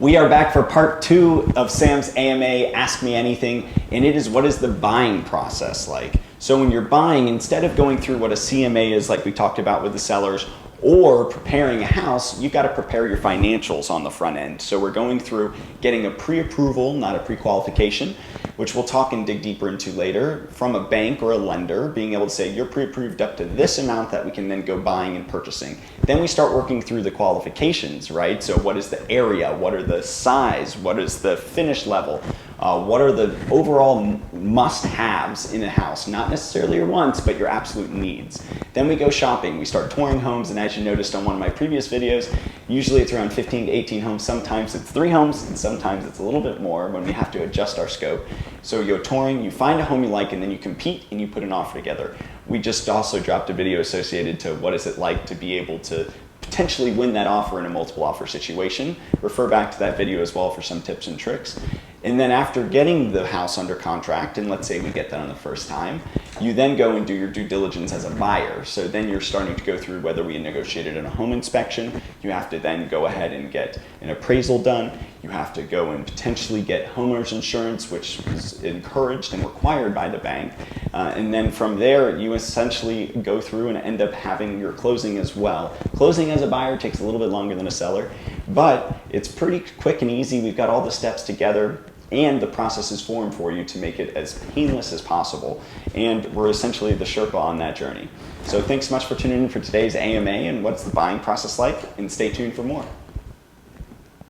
We are back for part 2 of Sam's AMA Ask Me Anything, and it is what is the buying process like? So when you're buying, instead of going through what a CMA is like we talked about with the sellers, or preparing a house, you've got to prepare your financials on the front end. So we're going through getting a pre-approval, not a pre-qualification, which we'll talk and dig deeper into later, from a bank or a lender, being able to say you're pre-approved up to this amount that we can then go buying and purchasing. Then we start working through the qualifications, right? So what is the area? What are the size? What is the finish level? What are the overall must-haves in a house? Not necessarily your wants, but your absolute needs. Then we go shopping. We start touring homes, and as you noticed on one of my previous videos, usually it's around 15 to 18 homes. Sometimes it's 3 homes, and sometimes it's a little bit more when we have to adjust our scope. So you go touring, you find a home you like, and then you compete and you put an offer together. We just also dropped a video associated to what is it like to be able to potentially win that offer in a multiple offer situation. Refer back to that video as well for some tips and tricks. And then after getting the house under contract, and let's say we get that on the first time, you then go and do your due diligence as a buyer. So then you're starting to go through whether we negotiated in a home inspection. You have to then go ahead and get an appraisal done. You have to go and potentially get homeowners insurance, which is encouraged and required by the bank. And then from there, you essentially go through and end up having your closing as well. Closing as a buyer takes a little bit longer than a seller, but it's pretty quick and easy. We've got all the steps together, and the process is formed for you to make it as painless as possible. And we're essentially the Sherpa on that journey. So thanks so much for tuning in for today's AMA and what's the buying process like, and stay tuned for more.